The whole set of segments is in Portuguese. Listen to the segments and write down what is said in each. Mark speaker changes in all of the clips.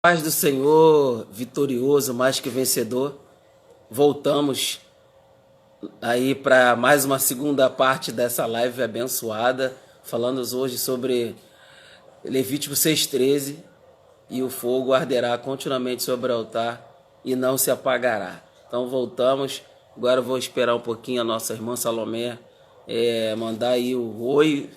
Speaker 1: Paz do Senhor, vitorioso, mais que vencedor. Voltamos aí para mais uma segunda parte dessa live abençoada, falando hoje sobre Levítico 6,13, e o fogo arderá continuamente sobre o altar e não se apagará. Então voltamos, agora eu vou esperar um pouquinho a nossa irmã Salomé mandar aí o oi,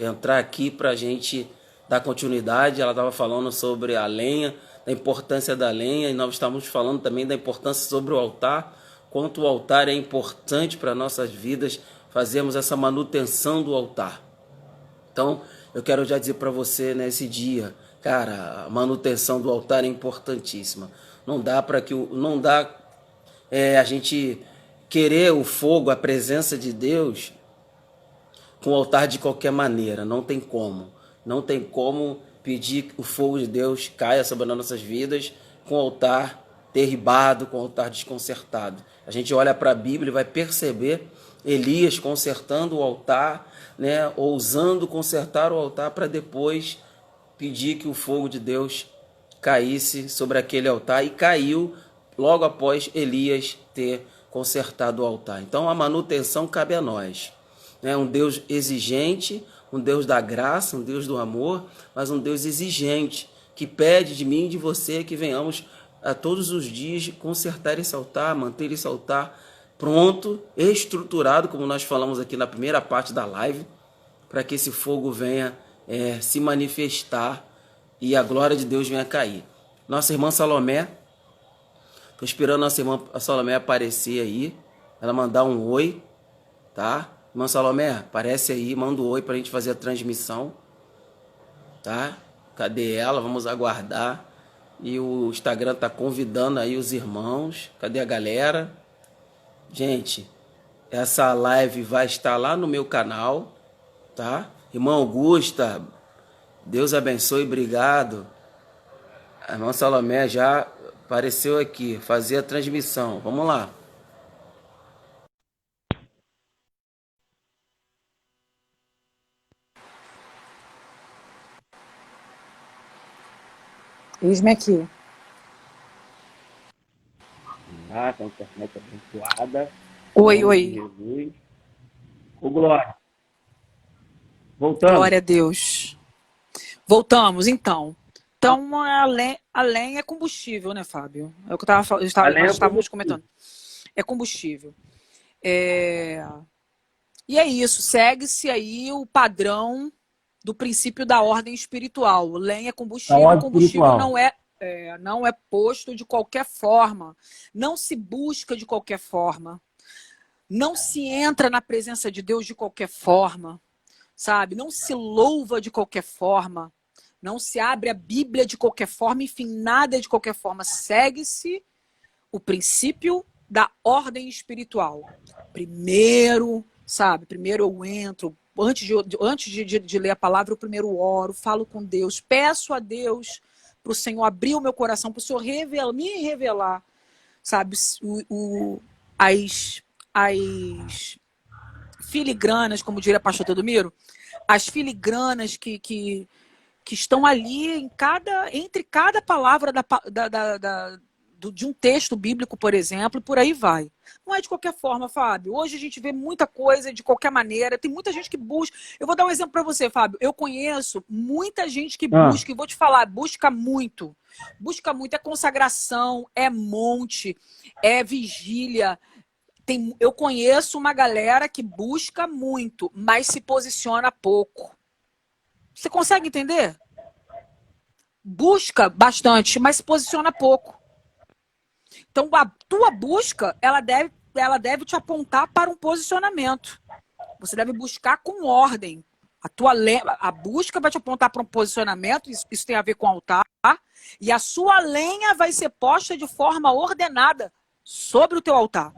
Speaker 1: entrar aqui para a gente dar continuidade. Ela estava falando sobre a lenha, da importância da lenha, e nós estamos falando também da importância sobre o altar, quanto o altar é importante para nossas vidas, fazermos essa manutenção do altar. Então, eu quero já dizer para você nesse dia, cara, a manutenção do altar é importantíssima. Não dá para que não dá a gente querer o fogo, a presença de Deus com o altar de qualquer maneira. Não tem como. Não tem como pedir que o fogo de Deus caia sobre as nossas vidas com o altar derribado, com o altar desconcertado. A gente olha para a Bíblia e vai perceber Elias consertando o altar, né, ousando consertar o altar para depois pedir que o fogo de Deus caísse sobre aquele altar, e caiu logo após Elias ter consertado o altar. Então a manutenção cabe a nós. É um Deus exigente, um Deus da graça, um Deus do amor, mas um Deus exigente, que pede de mim e de você que venhamos a todos os dias consertar esse altar, manter esse altar pronto, estruturado, como nós falamos aqui na primeira parte da live, para que esse fogo venha se manifestar e a glória de Deus venha cair. Nossa irmã Salomé, estou esperando nossa irmã Salomé aparecer aí, ela mandar um oi, tá? Irmã Salomé, aparece aí, manda um oi para a gente fazer a transmissão, tá? Cadê ela? Vamos aguardar. E o Instagram tá convidando aí os irmãos. Cadê a galera? Gente, essa live vai estar lá no meu canal, tá? Irmã Augusta, Deus abençoe, obrigado. A irmã Salomé já apareceu aqui, fazer a transmissão. Vamos lá.
Speaker 2: Eis-me aqui.
Speaker 1: Ah, com a internet abençoada. Em
Speaker 2: Oi,
Speaker 1: nome de
Speaker 2: oi.
Speaker 1: Jesus. Ô, Glória. Voltamos.
Speaker 2: Glória a Deus. Voltamos, então. Então, a lenha é combustível, né, Fábio? É o que
Speaker 1: Além
Speaker 2: nós
Speaker 1: é
Speaker 2: estávamos
Speaker 1: combustível.
Speaker 2: comentando. É combustível. É, E é isso, segue-se aí o padrão do princípio da ordem espiritual. Lenha é
Speaker 1: A
Speaker 2: combustível,
Speaker 1: ordem
Speaker 2: combustível
Speaker 1: espiritual.
Speaker 2: não é posto de qualquer forma, não se busca de qualquer forma, não se entra na presença de Deus de qualquer forma, sabe? Não se louva de qualquer forma, não se abre a Bíblia de qualquer forma, enfim, nada de qualquer forma. Segue-se o princípio da ordem espiritual. Primeiro, sabe? Primeiro eu entro, antes de ler a palavra, eu primeiro oro, falo com Deus, peço a Deus para o Senhor abrir o meu coração, para o Senhor me revelar, sabe? As filigranas, como diria pastor Teodomiro, as filigranas que estão ali entre cada palavra de um texto bíblico, por exemplo, e por aí vai. Não é de qualquer forma, Fábio. Hoje a gente vê muita coisa de qualquer maneira. Tem muita gente que busca. Eu vou dar um exemplo para você, Fábio. Eu conheço muita gente que
Speaker 1: Ah,
Speaker 2: busca, e vou te falar, busca muito. Busca muito. É consagração, é monte, é vigília. Eu conheço uma galera que busca muito, mas se posiciona pouco. Você consegue entender? Busca bastante, mas se posiciona pouco. Então, a tua busca, ela deve te apontar para um posicionamento. Você deve buscar com ordem. A busca vai te apontar para um posicionamento, isso tem a ver com altar, e a sua lenha vai ser posta de forma ordenada sobre o teu altar.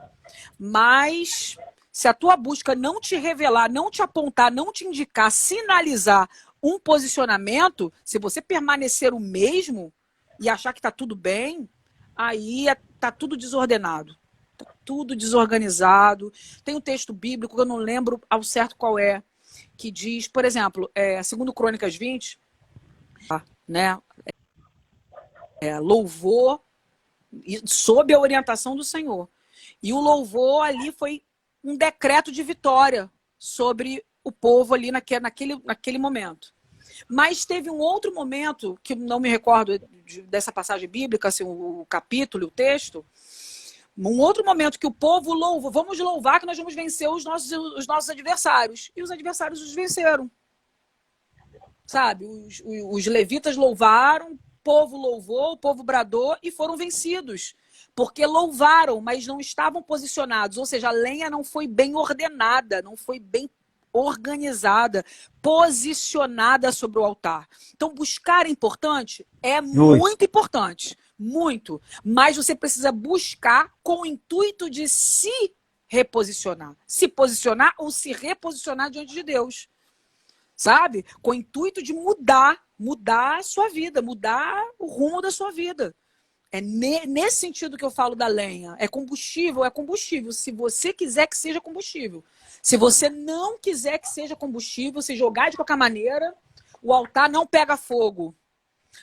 Speaker 2: Mas se a tua busca não te revelar, não te apontar, não te indicar, sinalizar um posicionamento, se você permanecer o mesmo e achar que está tudo bem, aí está tudo desordenado, está tudo desorganizado. Tem um texto bíblico que eu não lembro ao certo qual é, que diz, por exemplo, segundo Crônicas 20, né? louvor sob a orientação do Senhor. E o louvor ali foi um decreto de vitória sobre o povo ali naquele momento. Mas teve um outro momento, que não me recordo dessa passagem bíblica, assim, o capítulo, o texto, um outro momento que o povo louva, vamos louvar que nós vamos vencer os nossos adversários. E os adversários os venceram. Sabe? Os levitas louvaram, o povo louvou, o povo bradou e foram vencidos. Porque louvaram, mas não estavam posicionados. Ou seja, a lenha não foi bem ordenada, não foi bem organizada, posicionada sobre o altar. Então, buscar é importante? É muito importante. Muito. Mas você precisa buscar com o intuito de se reposicionar. Se posicionar ou se reposicionar diante de Deus. Sabe? Com o intuito de mudar a sua vida, mudar o rumo da sua vida. É nesse sentido que eu falo da lenha. É combustível, se você quiser que seja combustível. Se você não quiser que seja combustível, se jogar de qualquer maneira, o altar não pega fogo.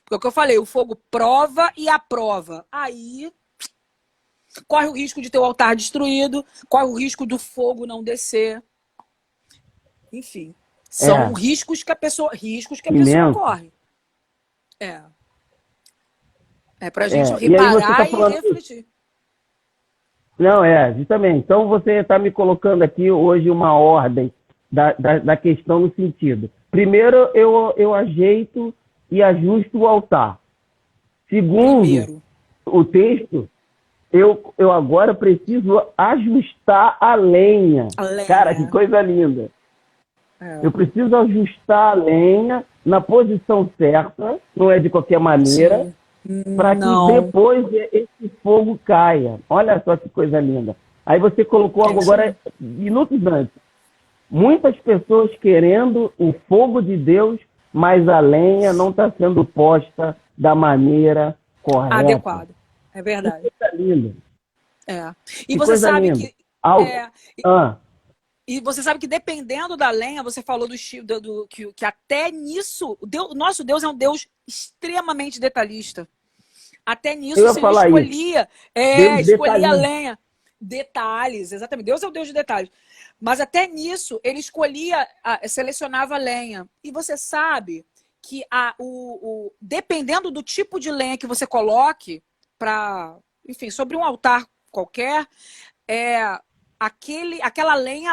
Speaker 2: Porque é o que eu falei, o fogo prova e aprova. Aí corre o risco de ter o altar destruído, corre o risco do fogo não descer. Enfim, são riscos que a pessoa corre. É pra gente reparar e refletir.
Speaker 3: Não, justamente. Então você está me colocando aqui hoje uma ordem da questão no sentido. Primeiro, eu ajeito e ajusto o altar. Segundo, o texto, eu agora preciso ajustar a lenha. Cara, que coisa linda. Eu preciso ajustar a lenha na posição certa, não é de qualquer maneira, para que depois esse fogo caia. Olha só que coisa linda. Aí você colocou algo agora, minutos antes. Muitas pessoas querendo o fogo de Deus, mas a lenha não está sendo posta da maneira correta.
Speaker 2: Adequada. É verdade.
Speaker 3: Que coisa linda.
Speaker 2: E você sabe que... E você sabe que dependendo da lenha, você falou que até nisso, nosso Deus é um Deus extremamente detalhista. Até nisso você escolhia a lenha. Detalhes, exatamente. Deus é o Deus de detalhes. Mas até nisso, ele selecionava a lenha. E você sabe que dependendo do tipo de lenha que você coloque sobre um altar qualquer, aquela lenha,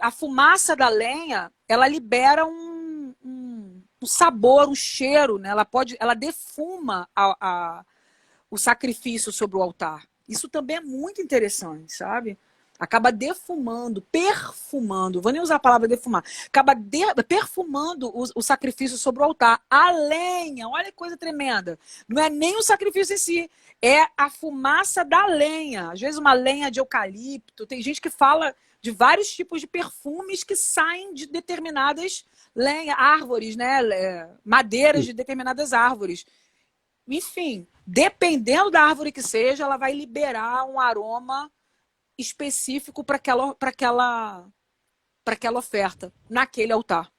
Speaker 2: a fumaça da lenha, ela libera um sabor, um cheiro, né? Ela defuma o sacrifício sobre o altar. Isso também é muito interessante, sabe? Acaba defumando, perfumando, vou nem usar a palavra defumar, acaba perfumando o sacrifício sobre o altar. A lenha, olha que coisa tremenda, não é nem o sacrifício em si, é a fumaça da lenha. Às vezes uma lenha de eucalipto, tem gente que fala de vários tipos de perfumes que saem de determinadas árvores, né? Madeiras de determinadas árvores. Enfim, dependendo da árvore que seja, ela vai liberar um aroma específico para aquela oferta, naquele altar.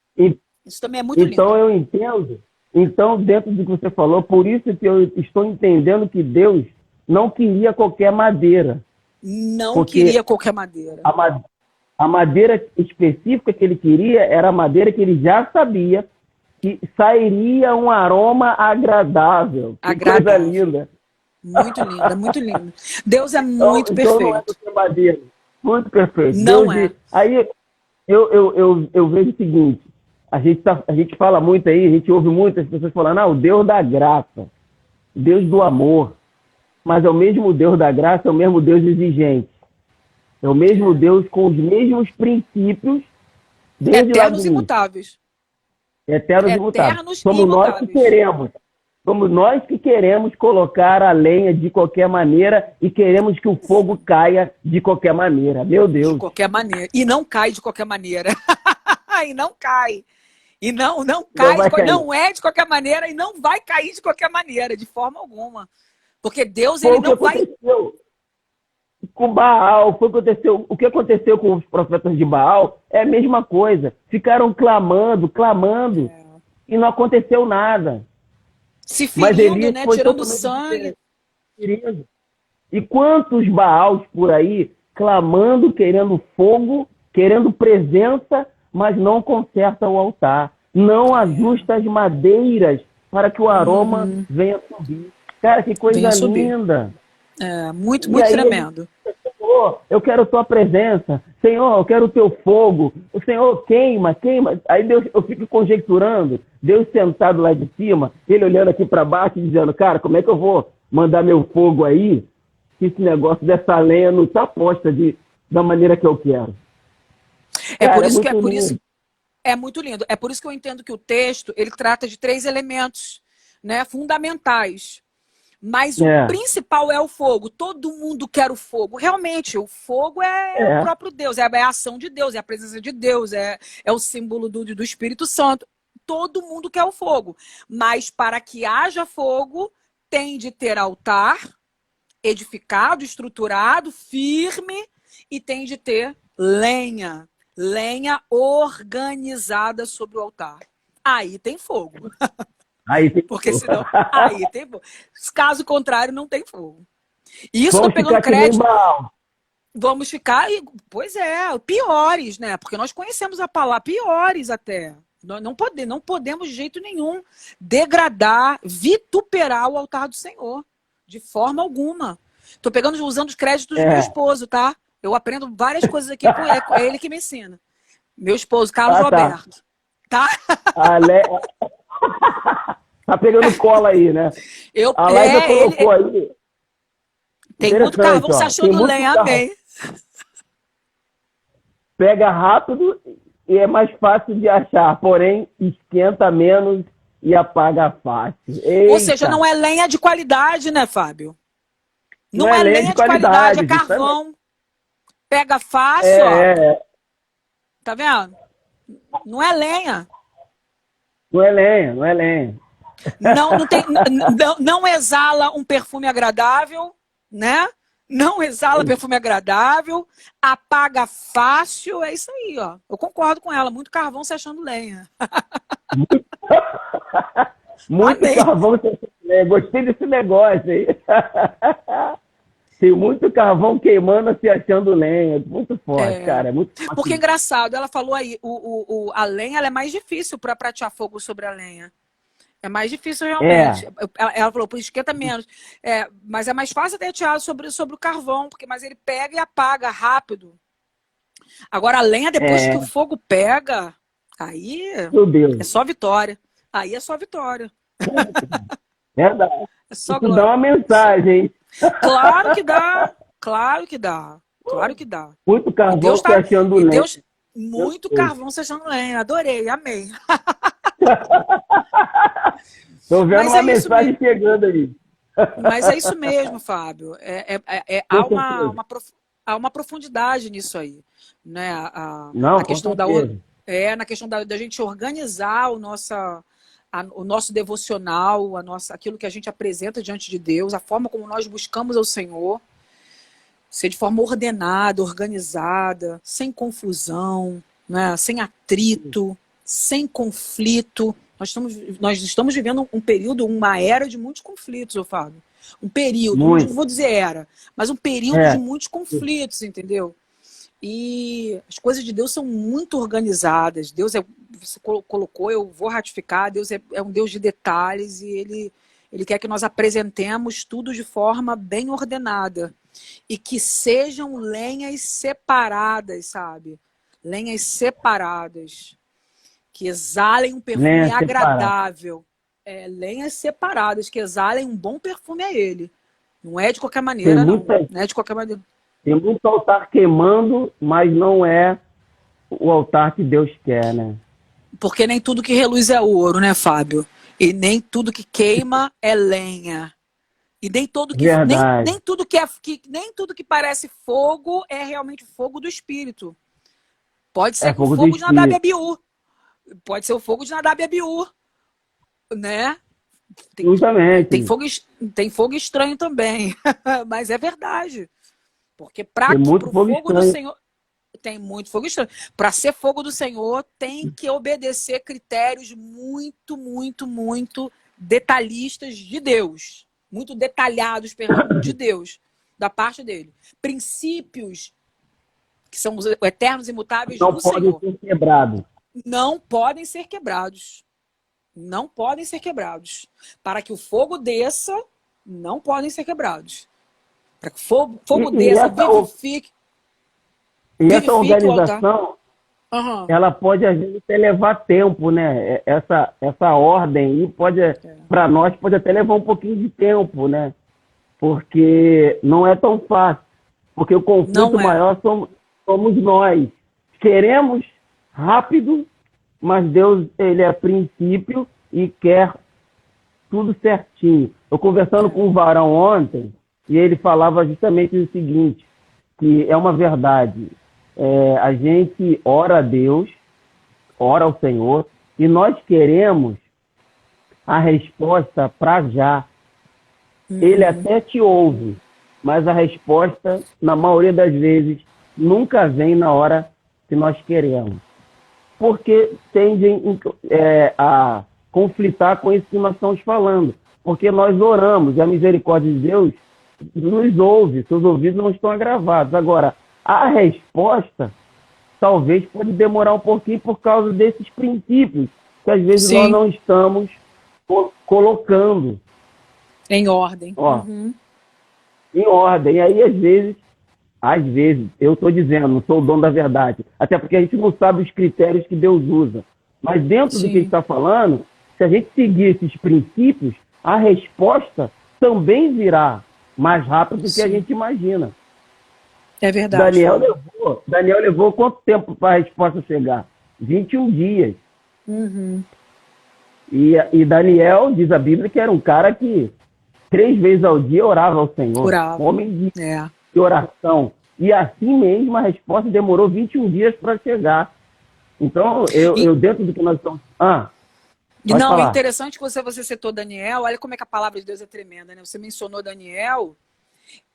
Speaker 2: Isso também é muito lindo.
Speaker 3: Então eu entendo. Então, dentro do que você falou, por isso que eu estou entendendo que Deus não queria qualquer madeira.
Speaker 2: Não queria qualquer madeira.
Speaker 3: A madeira específica que ele queria era a madeira que ele já sabia que sairia um aroma agradável. Que coisa linda.
Speaker 2: Muito linda, muito linda. Deus é muito perfeito.
Speaker 3: Não é qualquer madeira. Muito perfeito.
Speaker 2: Não é.
Speaker 3: Aí eu vejo o seguinte. A gente fala muito aí, a gente ouve muitas pessoas falando, o Deus da graça, Deus do amor. Mas é o mesmo Deus da graça, é o mesmo Deus exigente. É o mesmo Deus com os mesmos princípios.
Speaker 2: Eternos e imutáveis.
Speaker 3: Eternos e imutáveis. Somos nós que queremos colocar a lenha de qualquer maneira e queremos que o fogo caia de qualquer maneira. Meu Deus.
Speaker 2: De qualquer maneira. E não cai de qualquer maneira. E não cai. E não cai, não é de qualquer maneira e não vai cair de qualquer maneira, de forma alguma. Porque Deus, ele não vai...
Speaker 3: Com Baal, o que aconteceu com os profetas de Baal é a mesma coisa. Ficaram clamando, e não aconteceu nada.
Speaker 2: Se
Speaker 3: Mas
Speaker 2: ferindo,
Speaker 3: Elias
Speaker 2: né?
Speaker 3: foi
Speaker 2: Tirando
Speaker 3: totalmente
Speaker 2: sangue.
Speaker 3: diferente. E quantos Baals por aí clamando, querendo fogo, querendo presença, mas não conserta o altar. Não ajusta as madeiras para que o aroma venha subir. Cara, que
Speaker 2: Venha
Speaker 3: coisa
Speaker 2: subir.
Speaker 3: linda.
Speaker 2: É, muito,
Speaker 3: E
Speaker 2: muito
Speaker 3: aí ele
Speaker 2: tremendo.
Speaker 3: Senhor, eu quero tua presença. Senhor, eu quero o teu fogo. O Senhor queima, queima. Aí Deus, eu fico conjecturando, Deus sentado lá de cima, ele olhando aqui para baixo e dizendo, cara, como é que eu vou mandar meu fogo aí se esse negócio dessa lenha não está posta da maneira que eu quero?
Speaker 2: É por
Speaker 3: Cara, é
Speaker 2: isso que
Speaker 3: muito lindo.
Speaker 2: é muito lindo. É por isso que eu entendo que o texto ele trata de 3 elementos, né, fundamentais. Mas o
Speaker 3: É,
Speaker 2: principal é o fogo. Todo mundo quer o fogo. Realmente, o fogo é o
Speaker 3: é.
Speaker 2: próprio Deus, é a ação de Deus, é a presença de Deus, é o símbolo do Espírito Santo. Todo mundo quer o fogo. Mas para que haja fogo, tem de ter altar edificado, estruturado, firme, e tem de ter lenha. Lenha organizada sobre o altar. Aí tem fogo.
Speaker 3: Aí tem...
Speaker 2: Porque senão, aí tem fogo. Caso contrário, não tem fogo. E isso estou
Speaker 3: Vamos
Speaker 2: pegando
Speaker 3: ficar que nem
Speaker 2: crédito.
Speaker 3: Baal.
Speaker 2: Vamos ficar, pois é, piores, né? Porque nós conhecemos a palavra, piores até. Nós não podemos de jeito nenhum degradar, vituperar o altar do Senhor. De forma alguma. Estou pegando, usando os créditos do meu
Speaker 3: É.
Speaker 2: esposo, tá? Eu aprendo várias coisas aqui com ele, é ele que me ensina. Meu esposo, Carlos
Speaker 3: Ah, tá.
Speaker 2: Roberto. Tá?
Speaker 3: A Le... Tá pegando cola aí, né? A Laísa colocou aí.
Speaker 2: Tem muito
Speaker 3: Interessante,
Speaker 2: carvão se
Speaker 3: ó. Tem
Speaker 2: achando
Speaker 3: muito
Speaker 2: lenha,
Speaker 3: carvão.
Speaker 2: amém.
Speaker 3: Pega rápido e é mais fácil de achar, porém esquenta menos e apaga fácil.
Speaker 2: Ou seja, não
Speaker 3: Eita!
Speaker 2: é lenha de qualidade, né, Fábio?
Speaker 3: Não
Speaker 2: Não
Speaker 3: é
Speaker 2: é
Speaker 3: lenha de
Speaker 2: lenha de qualidade, é
Speaker 3: qualidade, justamente.
Speaker 2: carvão. Pega fácil, ó.
Speaker 3: É.
Speaker 2: Tá vendo? Não é lenha.
Speaker 3: Não é lenha, não é lenha.
Speaker 2: Não exala um perfume agradável, né? Não exala perfume agradável, apaga fácil, é isso aí, ó. Eu concordo com ela, muito carvão se achando lenha.
Speaker 3: Muito
Speaker 2: Amém.
Speaker 3: carvão. Gostei desse negócio aí. Tem muito carvão queimando se achando lenha. Muito forte, cara. É muito forte.
Speaker 2: Porque é engraçado, ela falou aí, a lenha ela é mais difícil para pratear fogo sobre a lenha. É mais difícil realmente. Ela falou, por esquenta menos. Mas é mais fácil atear sobre o carvão, mas ele pega e apaga rápido. Agora, a lenha, depois que o fogo pega, aí
Speaker 3: Meu Deus.
Speaker 2: é só vitória. Aí é só vitória.
Speaker 3: Verdade.
Speaker 2: É só
Speaker 3: Isso dá
Speaker 2: glória.
Speaker 3: uma mensagem, hein?
Speaker 2: Claro que dá. Claro que dá. Claro que dá.
Speaker 3: Muito
Speaker 2: E
Speaker 3: carvão
Speaker 2: Deus
Speaker 3: se achando lenha.
Speaker 2: muito carvão se achando lenha. Adorei, amei.
Speaker 3: Tô vendo
Speaker 2: Mas
Speaker 3: uma
Speaker 2: é isso
Speaker 3: mensagem chegando aí.
Speaker 2: Mas é isso mesmo, Fábio. Há uma profundidade nisso aí, né?
Speaker 3: Não,
Speaker 2: A
Speaker 3: com
Speaker 2: questão
Speaker 3: certeza.
Speaker 2: na questão da gente organizar o nosso devocional, aquilo que a gente apresenta diante de Deus, a forma como nós buscamos ao Senhor, ser de forma ordenada, organizada, sem confusão, né? Sem atrito, sem conflito. Nós estamos vivendo um período, uma era de muitos conflitos, Fábio. Um período,
Speaker 3: Muito.
Speaker 2: não vou dizer era, mas um período de muitos conflitos, entendeu? E as coisas de Deus são muito organizadas. Deus você colocou, eu vou ratificar, Deus é um Deus de detalhes e Ele quer que nós apresentemos tudo de forma bem ordenada. E que sejam lenhas separadas, sabe? Lenhas separadas. Que exalem um perfume agradável. Lenhas separadas, que exalem um bom perfume a ele. Não é de qualquer maneira, não. Não é de qualquer maneira.
Speaker 3: Tem muito altar queimando, mas não é o altar que Deus quer, né?
Speaker 2: Porque nem tudo que reluz é ouro, né, Fábio? E nem tudo que queima é lenha. E nem tudo que nem tudo que parece fogo é realmente fogo do espírito. Pode ser o fogo de Nadab e Abiú. Pode ser o fogo de Nadab e Abiú, né? Tem fogo estranho também, mas é verdade. Porque para o fogo do Senhor tem muito fogo estranho. Para ser fogo do Senhor tem que obedecer critérios muito, muito, muito detalhistas de Deus. Muito detalhados, perdão, de Deus, da parte dele. Princípios que são os eternos e imutáveis
Speaker 3: Não
Speaker 2: do
Speaker 3: podem
Speaker 2: Senhor.
Speaker 3: ser quebrados.
Speaker 2: Não podem ser quebrados. Não podem ser quebrados. Para que o fogo desça, não podem ser quebrados. Para que o fogo desça, vivifique.
Speaker 3: E essa
Speaker 2: o altar.
Speaker 3: organização, ela pode, às vezes, até levar tempo, né? Essa ordem aí pode, para nós, pode até levar um pouquinho de tempo, né? Porque não é tão fácil. Porque o conflito maior somos nós. Queremos rápido, mas Deus, ele é princípio e quer tudo certinho. Eu conversando com um varão ontem, e ele falava justamente o seguinte, que é uma verdade. A gente ora a Deus, ora ao Senhor, e nós queremos a resposta para já. Ele até te ouve, mas a resposta, na maioria das vezes, nunca vem na hora que nós queremos. Porque tendem a conflitar com isso que nós estamos falando. Porque nós oramos, e a misericórdia de Deus nos ouve, seus ouvidos não estão agravados. Agora, a resposta talvez pode demorar um pouquinho por causa desses princípios que às vezes nós não estamos colocando
Speaker 2: em ordem.
Speaker 3: Em ordem. E aí, às vezes, eu estou dizendo, não sou o dono da verdade, até porque a gente não sabe os critérios que Deus usa. Mas dentro do que a gente está falando, se a gente seguir esses princípios, a resposta também virá mais rápido do que a gente imagina.
Speaker 2: É verdade.
Speaker 3: Daniel levou quanto tempo para a resposta chegar? 21 dias. E Daniel, diz a Bíblia, que era um cara que 3 vezes ao dia orava ao Senhor. Homem de oração. E assim mesmo a resposta demorou 21 dias para chegar. Então, eu dentro do que nós estamos...
Speaker 2: Não, é interessante que você citou Daniel. Olha como é que a palavra de Deus é tremenda, né? Você mencionou Daniel.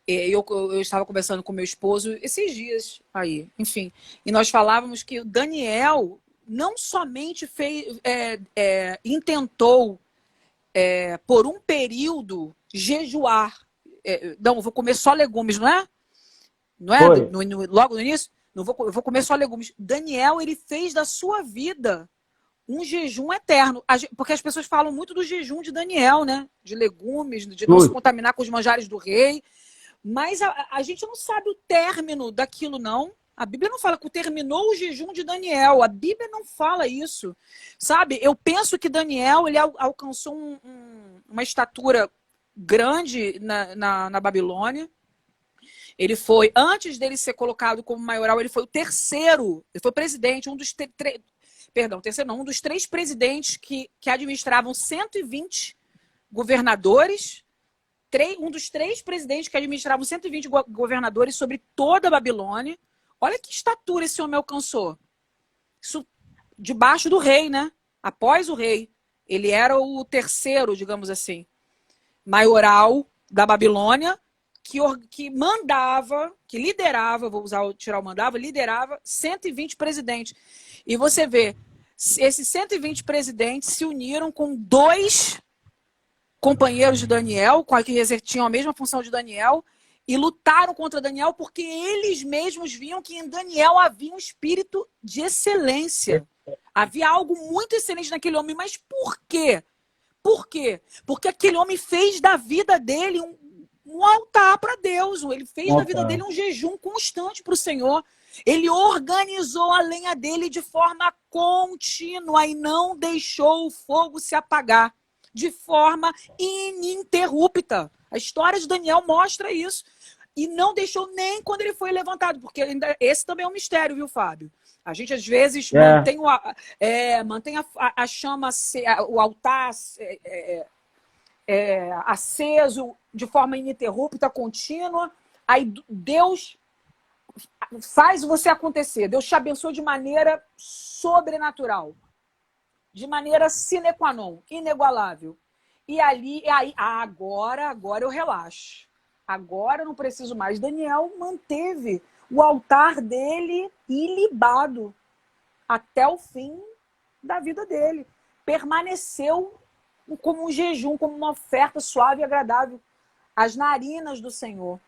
Speaker 2: Eu estava conversando com meu esposo esses dias aí, enfim. E nós falávamos que o Daniel não somente intentou por um período jejuar. Não, vou comer só legumes, não é? Não é? Logo no início? Eu vou comer só legumes. Daniel, ele fez da sua vida um jejum eterno. Porque as pessoas falam muito do jejum de Daniel, né? De legumes, de não se contaminar com os manjares do rei. Mas a gente não sabe o término daquilo, não. A Bíblia não fala que terminou o jejum de Daniel. A Bíblia não fala isso. Sabe? Eu penso que Daniel ele alcançou uma estatura grande na Babilônia. Ele foi, antes dele ser colocado como maioral, ele foi o terceiro. Ele foi presidente, um dos um dos 3 presidentes que administravam 120 governadores. Um dos 3 presidentes que administravam 120 governadores sobre toda a Babilônia. Olha que estatura esse homem alcançou. Isso debaixo do rei, né? Após o rei. Ele era o terceiro, digamos assim, maioral da Babilônia, que mandava, que liderava, tirar o mandava, liderava 120 presidentes. E você vê, esses 120 presidentes se uniram com 2 companheiros de Daniel, que tinham a mesma função de Daniel, e lutaram contra Daniel porque eles mesmos viam que em Daniel havia um espírito de excelência. Havia algo muito excelente naquele homem. Mas por quê? Por quê? Porque aquele homem fez da vida dele um altar para Deus. Ele fez da vida dele um jejum constante para o Senhor. Ele organizou a lenha dele de forma contínua e não deixou o fogo se apagar de forma ininterrupta. A história de Daniel mostra isso. E não deixou nem quando ele foi levantado, porque esse também é um mistério, viu, Fábio? A gente, às vezes, mantém a chama, o altar aceso de forma ininterrupta, contínua. Aí Deus faz você acontecer. Deus te abençoa de maneira sobrenatural. De maneira sine qua non, inigualável. E aí, agora eu relaxo. Agora eu não preciso mais. Daniel manteve o altar dele ilibado até o fim da vida dele. Permaneceu como um jejum, como uma oferta suave e agradável às narinas do Senhor.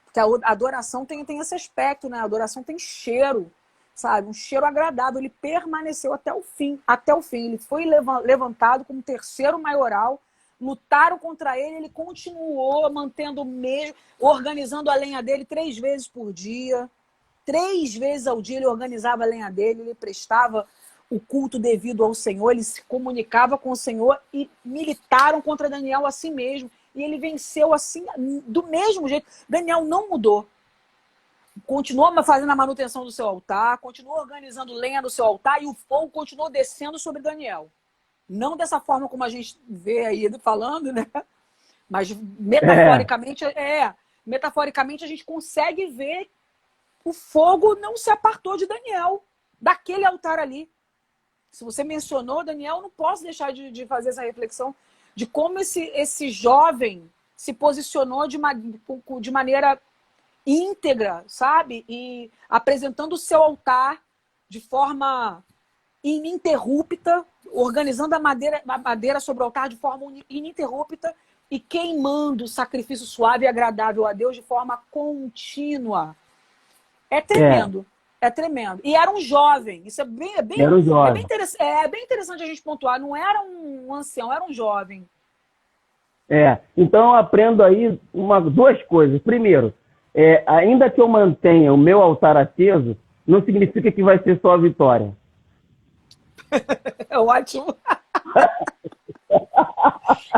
Speaker 2: Porque a adoração tem esse aspecto, né? A adoração tem cheiro, sabe? Um cheiro agradável. Ele permaneceu até o fim. Até o fim. Ele foi levantado como terceiro maioral. Lutaram contra ele, ele continuou mantendo o mesmo, organizando a lenha dele 3 vezes por dia. 3 vezes ao dia ele organizava a lenha dele, ele prestava o culto devido ao Senhor, ele se comunicava com o Senhor e militaram contra Daniel assim mesmo. E ele venceu assim, do mesmo jeito. Daniel não mudou. Continuou fazendo a manutenção do seu altar, continuou organizando lenha do seu altar e o fogo continuou descendo sobre Daniel. Não dessa forma como a gente vê aí falando, né? Mas metaforicamente a gente consegue ver o fogo não se apartou de Daniel, daquele altar ali. Se você mencionou, Daniel, não posso deixar de fazer essa reflexão de como esse jovem se posicionou de maneira íntegra, sabe? E apresentando o seu altar de forma ininterrupta, organizando a madeira sobre o altar de forma ininterrupta e queimando o sacrifício suave e agradável a Deus de forma contínua. É tremendo. É tremendo. E era um jovem. Isso é bem interessante a gente pontuar. Não era um ancião, era um jovem.
Speaker 3: Então eu aprendo aí 2 coisas. Primeiro, ainda que eu mantenha o meu altar aceso, não significa que vai ser só a vitória.
Speaker 2: É ótimo.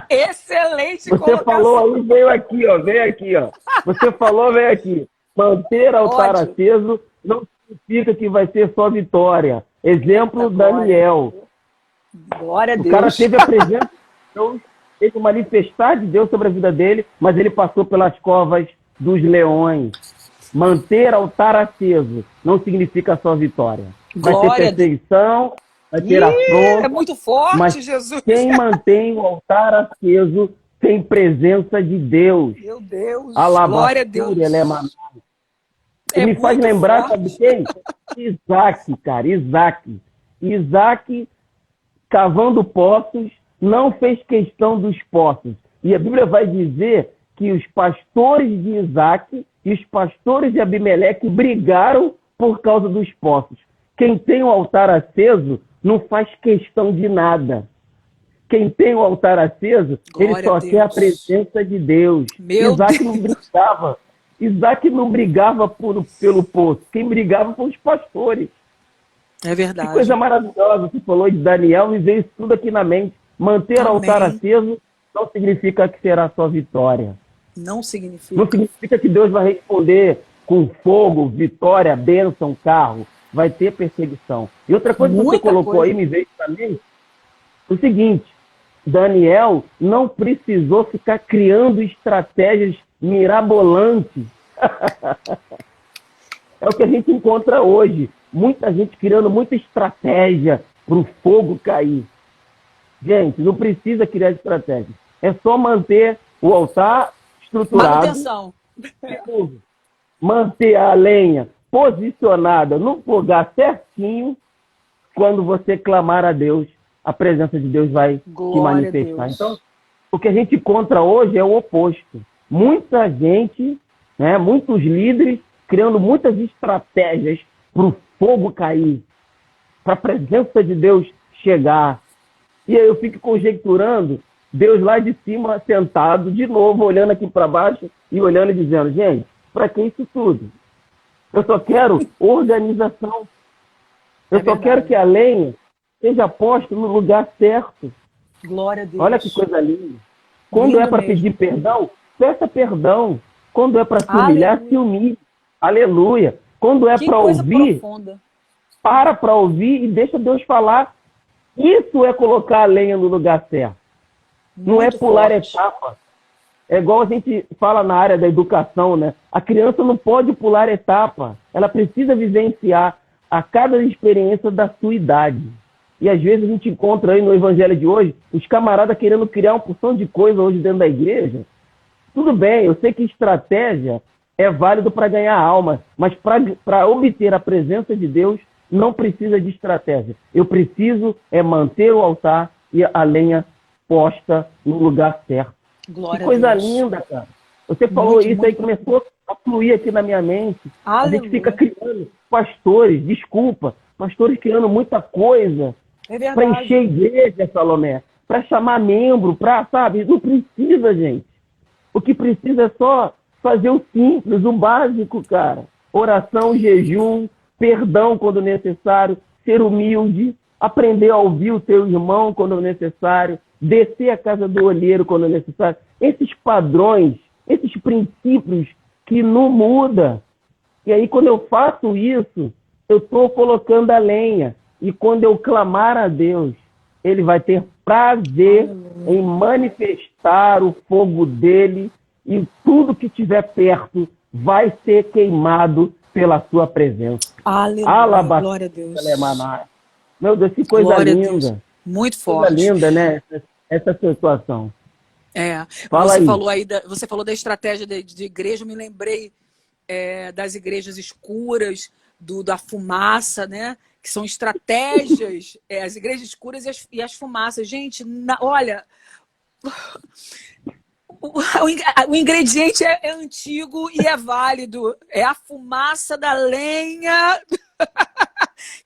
Speaker 2: Excelente
Speaker 3: Você
Speaker 2: colocação.
Speaker 3: falou aí, veio aqui, ó. Você falou, veio aqui. Manter altar aceso não significa que vai ser só vitória. Exemplo, Daniel.
Speaker 2: Glória a Deus.
Speaker 3: O cara teve a presença de Deus, teve o manifestar de Deus sobre a vida dele, mas ele passou pelas covas dos leões. Manter altar aceso não significa só vitória. Vai ter perseguição, vai ter afronta.
Speaker 2: É muito forte,
Speaker 3: mas
Speaker 2: Jesus.
Speaker 3: Quem mantém o altar aceso tem presença de Deus.
Speaker 2: Meu Deus.
Speaker 3: Glória
Speaker 2: a Deus.
Speaker 3: E me faz lembrar, sabe quem? Isaac, cara. Isaac, cavando poços, não fez questão dos poços. E a Bíblia vai dizer que os pastores de Isaac e os pastores de Abimeleque brigaram por causa dos poços. Quem tem o altar aceso não faz questão de nada. Quem tem o altar aceso, ele só quer a presença de Deus. Isaac não brigava pelo poço. Quem brigava foram os pastores.
Speaker 2: É verdade.
Speaker 3: Que coisa maravilhosa. Você falou de Daniel, me veio isso tudo aqui na mente. Manter o altar aceso não significa que será só vitória.
Speaker 2: Não significa.
Speaker 3: Não significa que Deus vai responder com fogo, vitória, bênção, carro. Vai ter perseguição. E outra coisa que você colocou aí, me veio também, o seguinte: Daniel não precisou ficar criando estratégias mirabolantes. É o que a gente encontra hoje. Muita gente criando muita estratégia para o fogo cair. Gente, não precisa criar estratégia. É só manter o altar estruturado.
Speaker 2: Manutenção.
Speaker 3: Manter a lenha posicionada no lugar certinho. Quando você clamar a Deus, a presença de Deus vai se manifestar. Então, o que a gente encontra hoje é o oposto. Muita gente, né, muitos líderes, criando muitas estratégias para o fogo cair, para a presença de Deus chegar. E aí eu fico conjecturando, Deus lá de cima, sentado, de novo, olhando aqui para baixo e olhando e dizendo: gente, para que isso tudo? Eu só quero organização. Eu só quero que a lenha seja posta no lugar certo.
Speaker 2: Glória a Deus.
Speaker 3: Olha que coisa linda. Quando é para pedir perdão, peça perdão. Quando é para se humilhar, se humilhe. Aleluia. Quando é para ouvir, para ouvir e deixa Deus falar. Isso é colocar a lenha no lugar certo. Não é pular etapa. É igual a gente fala na área da educação, né? A criança não pode pular etapa. Ela precisa vivenciar a cada experiência da sua idade. E às vezes a gente encontra aí no evangelho de hoje os camaradas querendo criar uma porção de coisa hoje dentro da igreja. Tudo bem, eu sei que estratégia é válido para ganhar alma, mas para obter a presença de Deus não precisa de estratégia. Eu preciso manter o altar e a lenha posta no lugar certo.
Speaker 2: Glória
Speaker 3: Que coisa
Speaker 2: a Deus.
Speaker 3: linda, cara. Você falou
Speaker 2: Muito,
Speaker 3: isso aí,
Speaker 2: muito.
Speaker 3: começou a fluir aqui na minha mente. A gente
Speaker 2: Aleluia.
Speaker 3: fica criando pastores, desculpa, pastores criando muita coisa
Speaker 2: É
Speaker 3: para encher a
Speaker 2: verdade.
Speaker 3: igreja, Salomé, para chamar membro, para, sabe? Não precisa, gente. O que precisa é só fazer o simples, o básico, cara. Oração, jejum, perdão quando necessário, ser humilde, aprender a ouvir o teu irmão quando necessário, descer a casa do olheiro quando necessário. Esses padrões, esses princípios que não mudam. E aí, quando eu faço isso, eu estou colocando a lenha. E quando eu clamar a Deus, Ele vai ter prazer em manifestar o fogo dele e tudo que estiver perto vai ser queimado pela sua presença.
Speaker 2: Aleluia. Glória a Deus.
Speaker 3: Meu Deus, que coisa
Speaker 2: Glória a Deus.
Speaker 3: linda.
Speaker 2: Muito
Speaker 3: Coisa
Speaker 2: forte.
Speaker 3: linda, né? Essa situação. Fala
Speaker 2: Você
Speaker 3: aí.
Speaker 2: falou aí, você falou da estratégia de igreja, eu me lembrei das igrejas escuras, da fumaça, né? Que são estratégias, as igrejas escuras e as fumaças. Gente, olha, o ingrediente é antigo e é válido. É a fumaça da lenha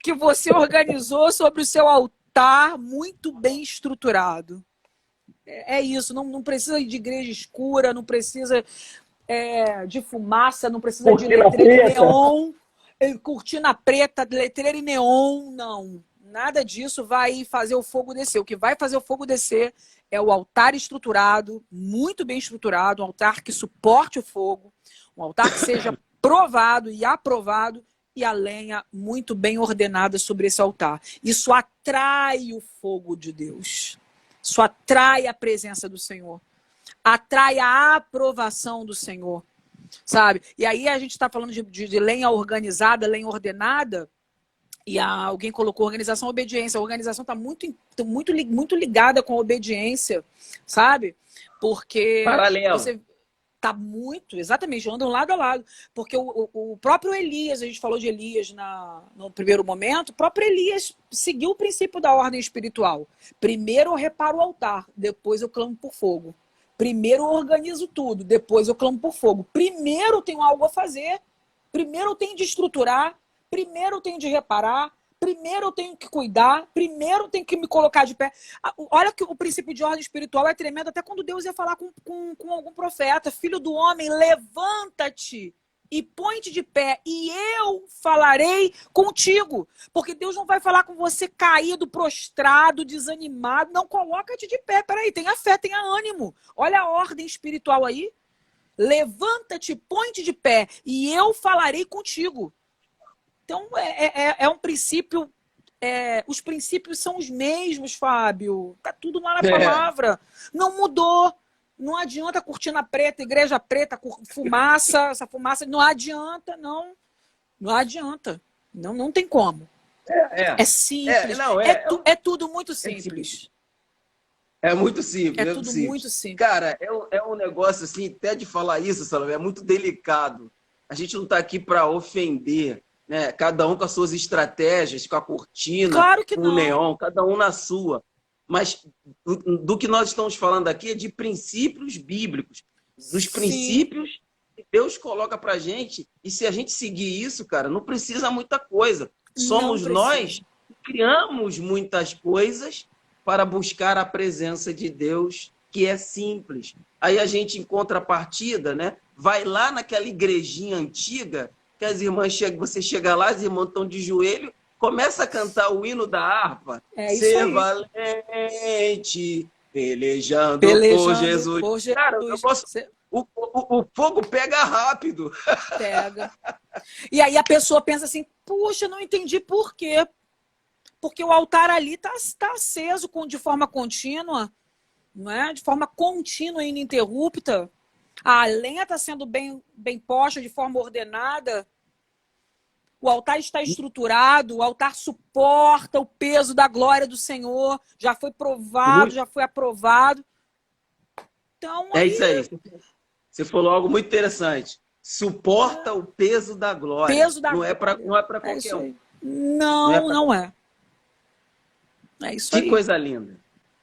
Speaker 2: que você organizou sobre o seu altar, muito bem estruturado. É isso, não precisa de igreja escura, não precisa de fumaça, não precisa de letreiro em neon, cortina preta, letreiro em neon, não. Nada disso vai fazer o fogo descer. O que vai fazer o fogo descer é o altar estruturado, muito bem estruturado, um altar que suporte o fogo, um altar que seja provado e aprovado e a lenha muito bem ordenada sobre esse altar. Isso atrai o fogo de Deus. Isso atrai a presença do Senhor. Atrai a aprovação do Senhor. Sabe? E aí a gente está falando de lenha organizada, lenha ordenada, e alguém colocou organização e obediência. A organização está muito ligada com a obediência, sabe? Porque
Speaker 1: Paralelo.
Speaker 2: você tá muito, exatamente, andam lado a lado. Porque o próprio Elias, a gente falou de Elias no primeiro momento, o próprio Elias seguiu o princípio da ordem espiritual. Primeiro eu reparo o altar, depois eu clamo por fogo. Primeiro eu organizo tudo, depois eu clamo por fogo. Primeiro eu tenho algo a fazer, primeiro eu tenho de estruturar, primeiro eu tenho de reparar, primeiro eu tenho que cuidar, primeiro eu tenho que me colocar de pé. Olha que o princípio de ordem espiritual é tremendo, até quando Deus ia falar com algum profeta. Filho do homem, levanta-te e põe-te de pé, e eu falarei contigo. Porque Deus não vai falar com você caído, prostrado, desanimado. Não, coloca-te de pé. Peraí, tenha fé, tenha ânimo. Olha a ordem espiritual aí. Levanta-te, põe-te de pé, e eu falarei contigo. Então, é um princípio... os princípios são os mesmos, Fábio. Tá tudo lá na palavra. Não mudou. Não adianta cortina preta, igreja preta, fumaça, essa fumaça. Não adianta, não. Não adianta. Não tem como. É simples. É tudo muito simples.
Speaker 1: É muito simples.
Speaker 2: É tudo muito simples.
Speaker 1: Cara, é um negócio assim, até de falar isso, Salomé, é muito delicado. A gente não está aqui para ofender, né? Cada um com as suas estratégias, com a cortina,
Speaker 2: claro que
Speaker 1: com
Speaker 2: não.
Speaker 1: o neon, cada um na sua. Mas do que nós estamos falando aqui é de princípios bíblicos, dos princípios que Deus coloca para a gente. E se a gente seguir isso, cara, não precisa muita coisa. Somos nós que criamos muitas coisas para buscar a presença de Deus, que é simples. Aí a gente, em contrapartida, né, vai lá naquela igrejinha antiga, que as irmãs chegam, você chega lá, as irmãs estão de joelho, começa a cantar o hino da harpa. Ser valente, pelejando por Jesus. Cara, o fogo pega rápido.
Speaker 2: Pega. E aí a pessoa pensa assim, puxa, não entendi por quê. Porque o altar ali está aceso de forma contínua, não é? De forma contínua e ininterrupta. A lenha está sendo bem posta, de forma ordenada. O altar está estruturado, o altar suporta o peso da glória do Senhor. Já foi provado, já foi aprovado. Então,
Speaker 1: é isso aí. Você falou algo muito interessante. Suporta o peso da glória. Não é para qualquer um.
Speaker 2: Não é. É isso aí.
Speaker 1: Que coisa linda.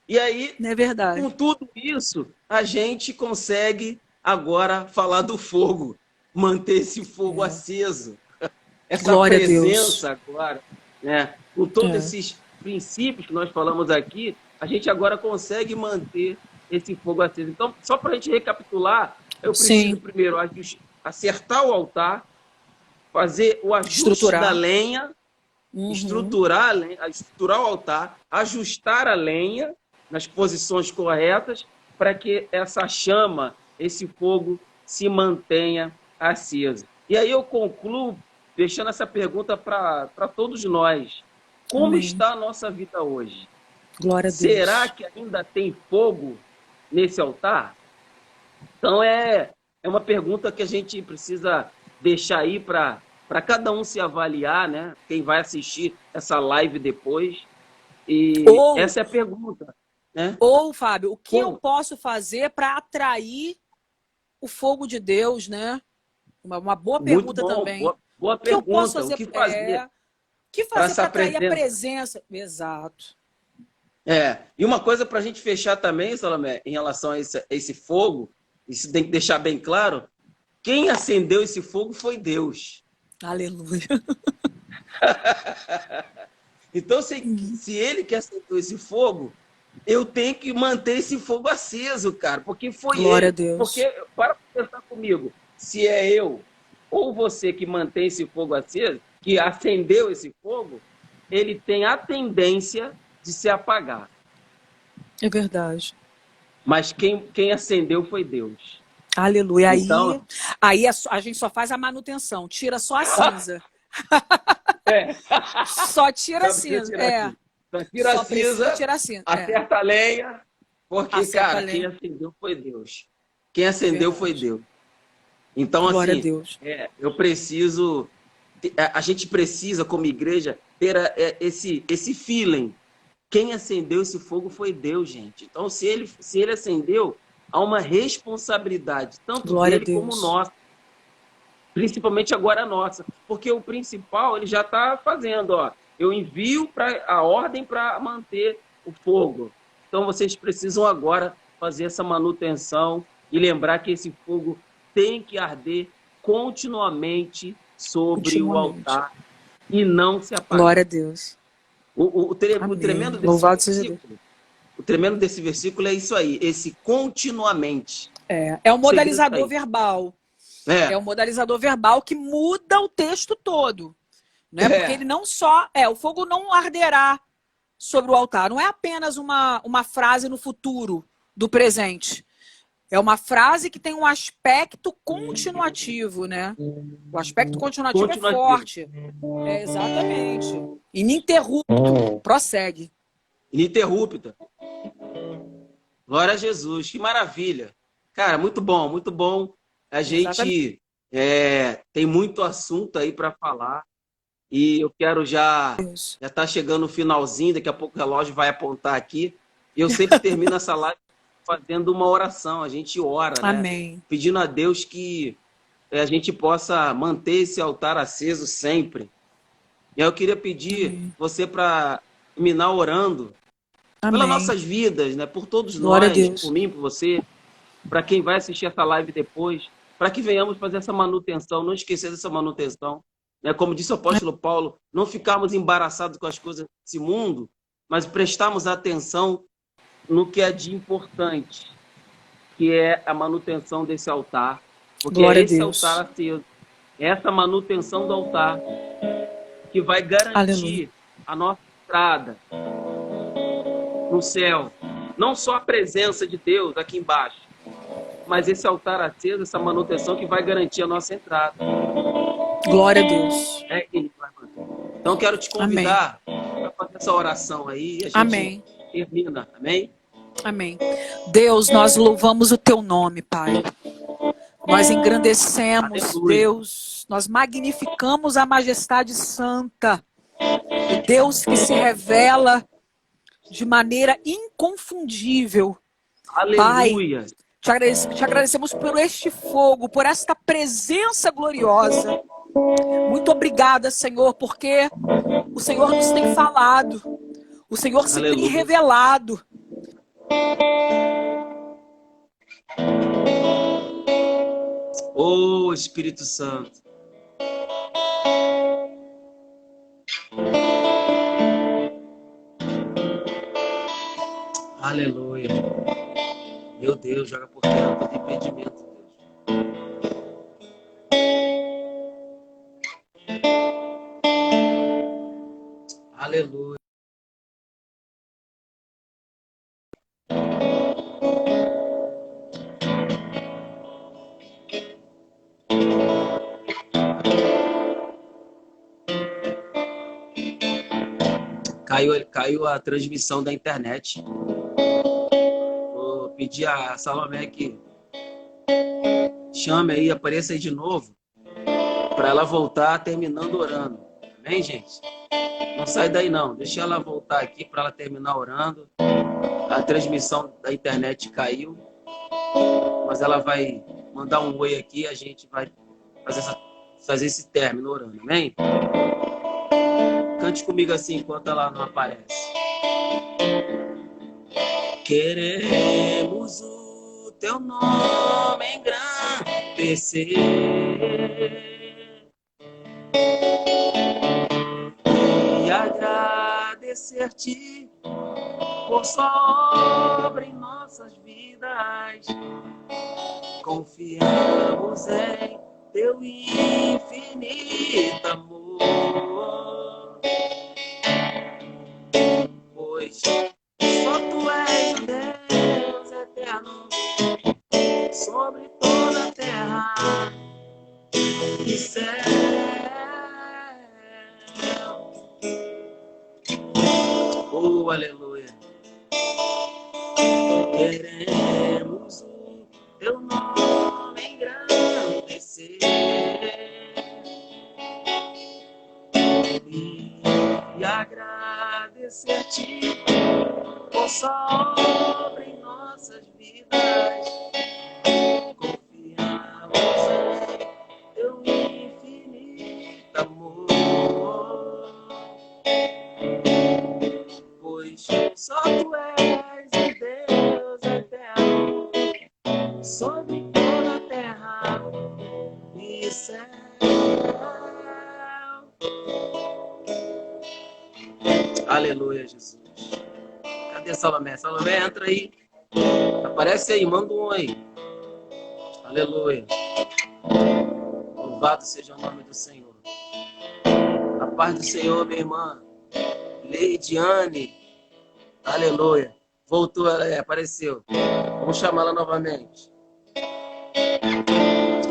Speaker 1: E aí,
Speaker 2: Não é verdade.
Speaker 1: com tudo isso, a gente consegue agora falar do fogo, manter esse fogo aceso, essa
Speaker 2: Glória a Deus.
Speaker 1: presença agora, né? Com todos esses princípios que nós falamos aqui, a gente agora consegue manter esse fogo aceso. Então, só para a gente recapitular, eu preciso primeiro acertar o altar, fazer o ajuste da lenha, estruturar o altar, ajustar a lenha nas posições corretas para que essa chama, esse fogo se mantenha aceso. E aí eu concluo deixando essa pergunta para todos nós. Como está a nossa vida hoje?
Speaker 2: Glória a Deus.
Speaker 1: Será que ainda tem fogo nesse altar? Então é uma pergunta que a gente precisa deixar aí para cada um se avaliar, né? Quem vai assistir essa live depois. E essa é a pergunta. Né?
Speaker 2: Ou, Fábio, o que eu posso fazer para atrair o fogo de Deus, né? Uma boa pergunta também.
Speaker 1: Boa pergunta.
Speaker 2: O que eu posso fazer,
Speaker 1: o que fazer
Speaker 2: para atrair a presença? Exato.
Speaker 1: E uma coisa para a gente fechar também, Salomé, em relação a esse fogo, isso tem que deixar bem claro, quem acendeu esse fogo foi Deus.
Speaker 2: Aleluia.
Speaker 1: Então, se ele que acendeu esse fogo, eu tenho que manter esse fogo aceso, cara, porque foi
Speaker 2: Glória
Speaker 1: ele.
Speaker 2: A Deus.
Speaker 1: Porque, para pensar comigo, se é eu ou você que mantém esse fogo aceso, que acendeu esse fogo, ele tem a tendência de se apagar.
Speaker 2: É verdade.
Speaker 1: Mas quem acendeu foi Deus.
Speaker 2: Aleluia.
Speaker 1: Então,
Speaker 2: aí a gente só faz a manutenção, tira só a cinza. Só tira a cinza.
Speaker 1: Só tira a cinza, acerta a lenha, porque, cara, quem acendeu foi Deus. Quem acendeu foi Deus. Então,
Speaker 2: glória
Speaker 1: assim,
Speaker 2: a Deus.
Speaker 1: Eu preciso, a gente precisa, como igreja, ter esse feeling. Quem acendeu esse fogo foi Deus, gente. Então, se ele acendeu, há uma responsabilidade, tanto
Speaker 2: glória
Speaker 1: dele como nossa. Principalmente agora a nossa. Porque o principal, ele já está fazendo, ó. Eu envio a ordem para manter o fogo. Então, vocês precisam agora fazer essa manutenção e lembrar que esse fogo tem que arder continuamente sobre o altar e não se apagar.
Speaker 2: Glória a Deus.
Speaker 1: O tremendo desse versículo é isso aí, esse continuamente.
Speaker 2: É um modalizador verbal. É um modalizador verbal que muda o texto todo. Né? Porque ele não só... o fogo não arderá sobre o altar. Não é apenas uma frase no futuro do presente. É uma frase que tem um aspecto continuativo, né? O aspecto continuativo é forte. Exatamente. Ininterrupto. Prossegue.
Speaker 1: Ininterrupta. Glória a Jesus. Que maravilha. Cara, muito bom, muito bom. A gente tem muito assunto aí para falar. E eu quero já tá chegando no finalzinho, daqui a pouco o relógio vai apontar aqui. E eu sempre termino essa live fazendo uma oração. A gente ora,
Speaker 2: amém,
Speaker 1: né? Pedindo a Deus que a gente possa manter esse altar aceso sempre. E aí eu queria pedir você para terminar orando pelas nossas vidas, né? Por todos nós, por mim, por você, para quem vai assistir essa live depois, para que venhamos fazer essa manutenção, não esquecer dessa manutenção. Como disse o apóstolo Paulo, não ficarmos embaraçados com as coisas desse mundo, mas prestarmos atenção no que é de importante, que é a manutenção desse altar. Porque é esse altar aceso, é essa manutenção do altar que vai garantir a nossa entrada no céu. Não só a presença de Deus aqui embaixo, mas esse altar aceso, essa manutenção que vai garantir a nossa entrada.
Speaker 2: Glória a Deus.
Speaker 1: Então, quero te convidar para fazer essa oração aí e a gente termina. Amém?
Speaker 2: Amém. Deus, nós louvamos o teu nome, Pai. Nós engrandecemos, Deus. Nós magnificamos a majestade santa. Deus que se revela de maneira inconfundível.
Speaker 1: Aleluia.
Speaker 2: Pai, te agradecemos por este fogo, por esta presença gloriosa. Muito obrigada, Senhor, porque o Senhor nos tem falado, o Senhor se tem revelado.
Speaker 1: Ô Espírito Santo. Aleluia. Meu Deus, joga por terra todo impedimento, Deus. Aleluia. Caiu a transmissão da internet. Vou pedir a Salomé que chame aí, apareça aí de novo, para ela voltar terminando orando. Amém, gente? Não sai daí não. Deixa ela voltar aqui para ela terminar orando. A transmissão da internet caiu, mas ela vai mandar um oi aqui e a gente vai fazer esse término orando. Amém? Cante comigo assim enquanto ela não aparece. Queremos o teu nome engrandecer e agradecer-te por sua obra em nossas vidas. Confiamos em teu infinito amor, pois só tu és o Deus eterno sobre toda a terra e céu. Oh, aleluia. Queremos o teu nome engrandecer e agradecer-te por sua obra em nossas vidas. Confiamos em teu infinito amor, pois só tu és o Deus eterno sobre toda a terra e céu. Aleluia, Jesus. Cadê Salomé? Salomé, entra aí. Aparece aí, manda um aí. Aleluia. Louvado seja o nome do Senhor. A paz do Senhor, minha irmã. Leidiane. Aleluia. Voltou, apareceu. Vamos chamá-la novamente.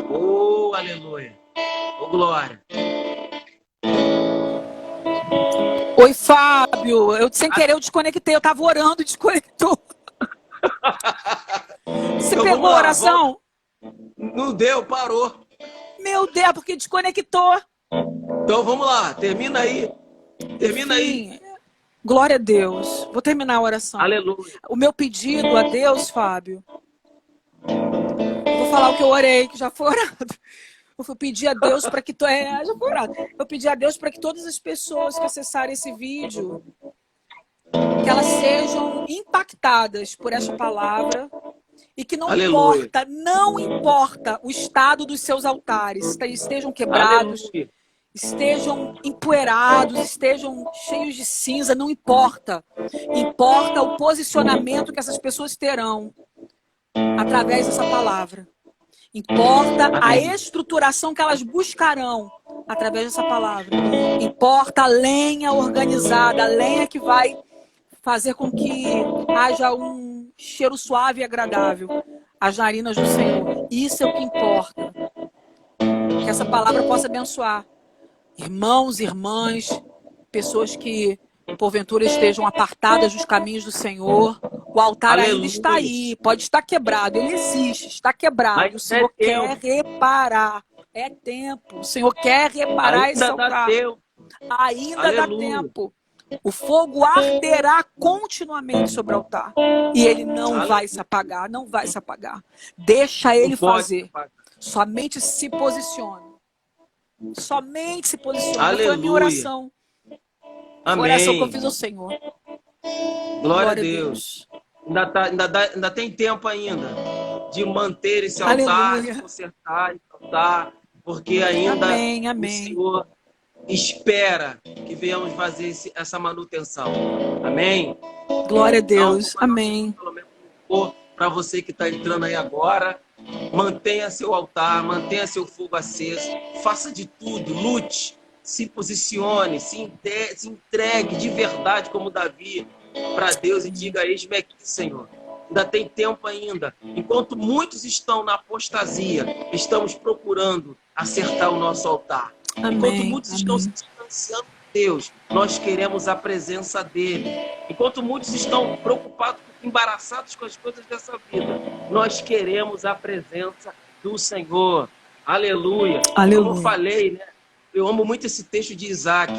Speaker 1: Oh, aleluia. Oh, glória.
Speaker 2: Oi, Fábio. Sem querer eu desconectei. Eu tava orando e desconectou. Você
Speaker 1: Então,
Speaker 2: pegou a oração?
Speaker 1: Não deu, parou.
Speaker 2: Meu Deus, porque desconectou.
Speaker 1: Então vamos lá, termina aí. Termina aí.
Speaker 2: Glória a Deus. Vou terminar a oração.
Speaker 1: Aleluia.
Speaker 2: O meu pedido a Deus, Fábio. Eu vou falar o que eu orei, que já foi orado. Eu pedi a Deus para que já foi orado. Eu pedi a Deus para que todas as pessoas que acessarem esse vídeo, que elas sejam impactadas por essa palavra e que não importa o estado dos seus altares, estejam quebrados,
Speaker 1: Aleluia.
Speaker 2: estejam empoeirados, estejam cheios de cinza, não importa. Importa o posicionamento que essas pessoas terão através dessa palavra. Importa a estruturação que elas buscarão através dessa palavra. Importa a lenha organizada, a lenha que vai fazer com que haja um cheiro suave e agradável às narinas do Senhor. Isso é o que importa. Que essa palavra possa abençoar irmãos, irmãs, pessoas que porventura estejam apartadas dos caminhos do Senhor. O altar ainda está aí, pode estar quebrado, ele existe, está quebrado. Mas o Senhor quer reparar. É tempo. O Senhor quer reparar esse altar. Ainda dá tempo. O fogo arderá continuamente sobre o altar. E ele não vai se apagar, não vai se apagar. Deixa ele fazer. Somente se posicione. Somente se posicione. Foi a minha oração.
Speaker 1: Amém.
Speaker 2: A oração que eu fiz ao Senhor.
Speaker 1: Glória a Deus. Ainda tem tempo ainda de manter esse altar,
Speaker 2: Aleluia.
Speaker 1: de consertar esse altar, porque ainda
Speaker 2: Amém,
Speaker 1: o
Speaker 2: amém.
Speaker 1: Senhor espera que venhamos fazer essa manutenção. Amém?
Speaker 2: Glória a
Speaker 1: Então,
Speaker 2: Deus.
Speaker 1: como
Speaker 2: Amém.
Speaker 1: para você que está entrando aí agora, mantenha seu altar, mantenha seu fogo aceso, faça de tudo, lute, se posicione, se entregue de verdade como Davi para Deus e diga: eis-me aqui, Senhor. Ainda tem tempo ainda. Enquanto muitos estão na apostasia, estamos procurando acertar o nosso altar.
Speaker 2: Amém.
Speaker 1: Enquanto muitos estão se
Speaker 2: Amém.
Speaker 1: distanciando de Deus, nós queremos a presença dele. Enquanto muitos estão preocupados, embaraçados com as coisas dessa vida, nós queremos a presença do Senhor. Aleluia.
Speaker 2: Aleluia.
Speaker 1: Como eu falei, né? Eu amo muito esse texto de Isaac.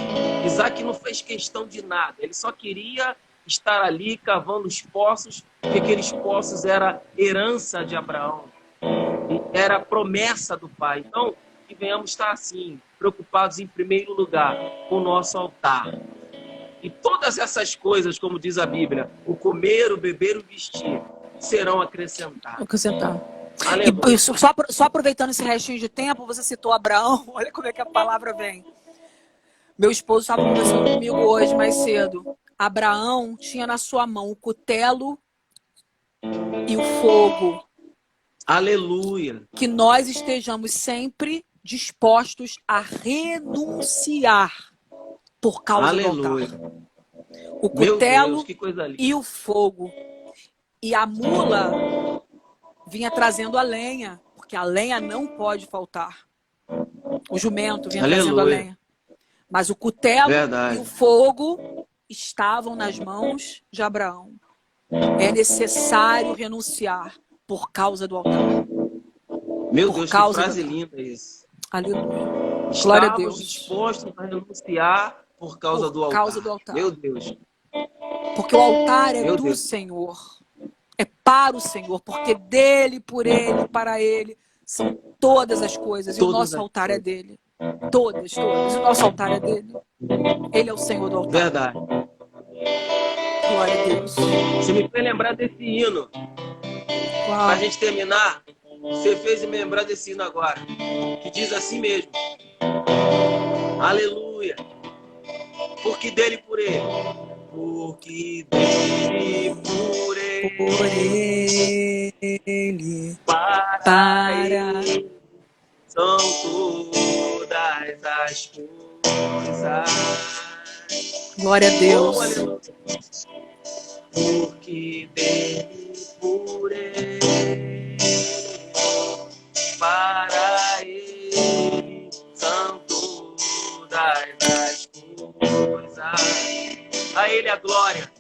Speaker 1: Isaac não fez questão de nada. Ele só queria estar ali cavando os poços, porque aqueles poços eram herança de Abraão. Era a promessa do pai. Então, que venhamos estar assim, preocupados em primeiro lugar com o nosso altar. E todas essas coisas, como diz a Bíblia, o comer, o beber, o vestir, serão acrescentadas.
Speaker 2: Acrescentar.
Speaker 1: Aleluia.
Speaker 2: E só aproveitando esse restinho de tempo, você citou Abraão, olha como é que a palavra vem. Meu esposo estava conversando comigo hoje mais cedo. Abraão tinha na sua mão o cutelo e o fogo.
Speaker 1: Aleluia.
Speaker 2: Que nós estejamos sempre dispostos a renunciar por causa
Speaker 1: Aleluia.
Speaker 2: do altar. O
Speaker 1: Meu
Speaker 2: cutelo
Speaker 1: Deus, que coisa linda.
Speaker 2: e o fogo. E a mula vinha trazendo a lenha, porque a lenha não pode faltar. O jumento vinha trazendo a lenha. Mas o cutelo e o fogo estavam nas mãos de Abraão. É necessário renunciar por causa do altar.
Speaker 1: Meu Deus, que frase linda isso.
Speaker 2: Aleluia. Glória a Deus.
Speaker 1: Estamos dispostos a renunciar por causa do altar. Meu Deus.
Speaker 2: Porque o altar é do Senhor. É para o Senhor. Porque dele, por ele, para ele, são todas as coisas. E o nosso altar é dele. Todas. O nosso altar é dele. Ele é o Senhor do altar.
Speaker 1: Verdade.
Speaker 2: Glória a Deus.
Speaker 1: Você me fez lembrar desse hino. Para a gente terminar, você fez me lembrar desse hino agora. Que diz assim mesmo. Aleluia. Porque dele, por ele. Porque dele, por ele. Para ele. São todas as coisas.
Speaker 2: Glória a Deus.
Speaker 1: Porque dele, por ele, para ele, são todas as coisas. A ele a glória.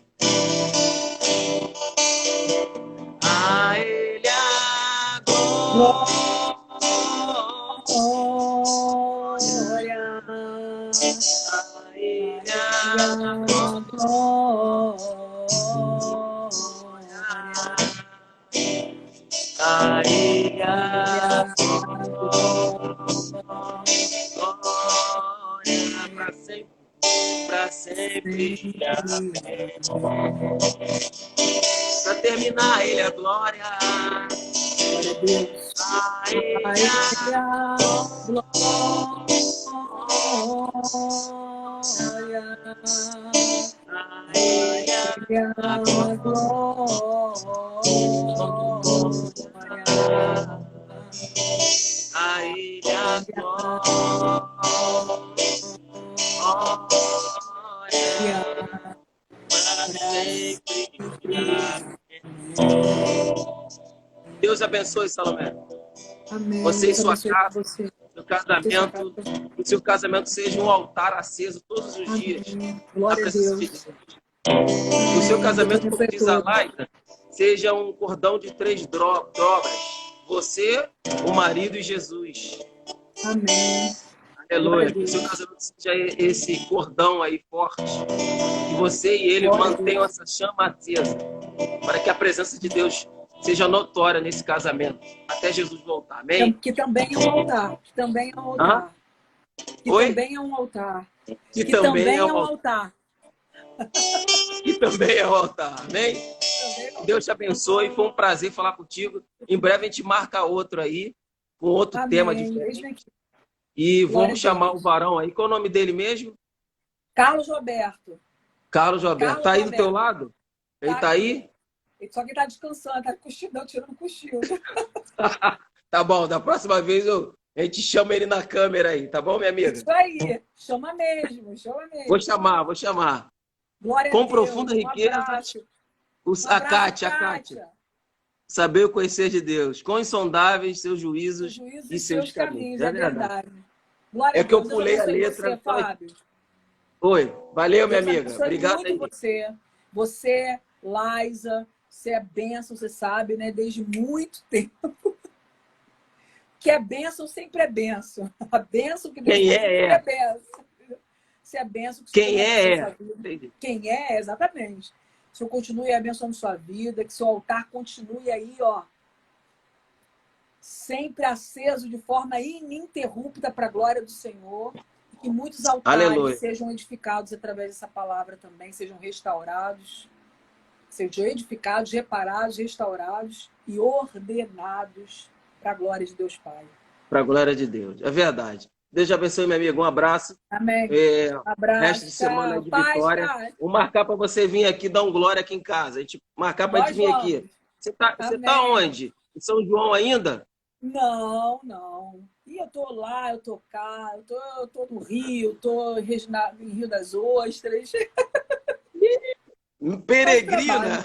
Speaker 1: A ele a glória. A ele a glória para sempre, para sempre. Para terminar, a ele a glória. A ele a glória. A ele a glória. Deus abençoe, Salomé.
Speaker 2: Amém.
Speaker 1: Você e sua casa, seu casamento, que seu casamento seja um altar aceso todos os dias.
Speaker 2: Glória a Deus.
Speaker 1: Que o seu casamento, como diz a Laika, seja um cordão de 3 dobras. Você, o marido e Jesus.
Speaker 2: Amém.
Speaker 1: Aleluia. Que o seu casamento seja esse cordão aí forte. Que você e ele mantenham essa chama acesa. Para que a presença de Deus seja notória nesse casamento. Até Jesus voltar. Amém?
Speaker 2: Que também é um altar. Que também é um altar. Que também é um altar.
Speaker 1: Que também é um
Speaker 2: altar.
Speaker 1: Que também é um altar. Amém?
Speaker 2: Também
Speaker 1: Deus te abençoe. Foi um prazer falar contigo. Em breve a gente marca outro aí, com outro
Speaker 2: Amém.
Speaker 1: tema
Speaker 2: Eis-me
Speaker 1: diferente.
Speaker 2: aqui.
Speaker 1: E
Speaker 2: Glória
Speaker 1: vamos
Speaker 2: a
Speaker 1: chamar
Speaker 2: Deus.
Speaker 1: o varão aí. Qual é o nome dele mesmo?
Speaker 2: Carlos Roberto.
Speaker 1: Carlos Roberto.
Speaker 2: Carlos
Speaker 1: Tá aí do teu
Speaker 2: Roberto.
Speaker 1: lado? Ele
Speaker 2: Tá
Speaker 1: tá
Speaker 2: aqui.
Speaker 1: aí?
Speaker 2: Só que ele tá descansando, tá cochilando, tirando cochilo.
Speaker 1: Tá bom, da próxima vez a gente chama ele na câmera aí, tá bom, minha amiga?
Speaker 2: Isso aí. Chama mesmo, chama mesmo.
Speaker 1: Vou chamar.
Speaker 2: Glória
Speaker 1: Com
Speaker 2: a Deus.
Speaker 1: profunda
Speaker 2: Um
Speaker 1: riqueza,
Speaker 2: abraço.
Speaker 1: a Kátia. Saber o conhecer de Deus, com insondáveis seus juízos
Speaker 2: Seus juízos
Speaker 1: e seus caminhos.
Speaker 2: é
Speaker 1: É verdade.
Speaker 2: verdade. Glória
Speaker 1: É
Speaker 2: a
Speaker 1: que eu
Speaker 2: Deus. Deus
Speaker 1: pulei a
Speaker 2: abençoe
Speaker 1: letra.
Speaker 2: você, Fábio.
Speaker 1: Oi, valeu, minha
Speaker 2: Deus
Speaker 1: amiga.
Speaker 2: abençoe
Speaker 1: Obrigado
Speaker 2: muito
Speaker 1: aí.
Speaker 2: você. Você, Laísa, você é bênção, você sabe, né? Desde muito tempo. Que é bênção sempre é bênção. A bênção que Deus
Speaker 1: Quem
Speaker 2: tem
Speaker 1: é,
Speaker 2: sempre é bênção. Se é bênção que o
Speaker 1: Quem
Speaker 2: Senhor abençoe sua
Speaker 1: é.
Speaker 2: vida.
Speaker 1: Entendi.
Speaker 2: Quem é, exatamente. Que o Senhor continue abençoando sua vida, que seu altar continue aí, ó, sempre aceso de forma ininterrupta para a glória do Senhor. E que muitos altares
Speaker 1: Aleluia.
Speaker 2: sejam edificados através dessa palavra também, sejam restaurados, sejam edificados, reparados, restaurados e ordenados para a glória de Deus Pai.
Speaker 1: Para a glória de Deus. É verdade. Deus te abençoe, meu amigo. Um abraço.
Speaker 2: Amém.
Speaker 1: Resto
Speaker 2: Abraço.
Speaker 1: de semana de
Speaker 2: Paz,
Speaker 1: vitória.
Speaker 2: cara.
Speaker 1: Vou marcar para você vir aqui dar um glória aqui em casa. A gente marcar para a gente vir aqui. Você tá onde? Em São João ainda?
Speaker 2: Não. E eu tô lá, eu tô cá, eu tô no Rio, tô em Rio das Ostras.
Speaker 1: Peregrina.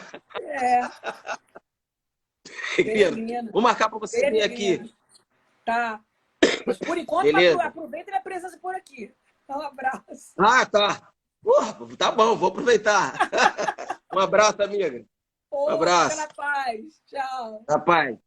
Speaker 2: Peregrina.
Speaker 1: Vou marcar para você vir aqui.
Speaker 2: Tá. Mas por enquanto, aproveita a presença por aqui. Um abraço.
Speaker 1: Ah, tá. Tá bom, vou aproveitar. Um abraço, amiga.
Speaker 2: Um
Speaker 1: abraço.
Speaker 2: Fica na paz. Tchau.
Speaker 1: Na paz.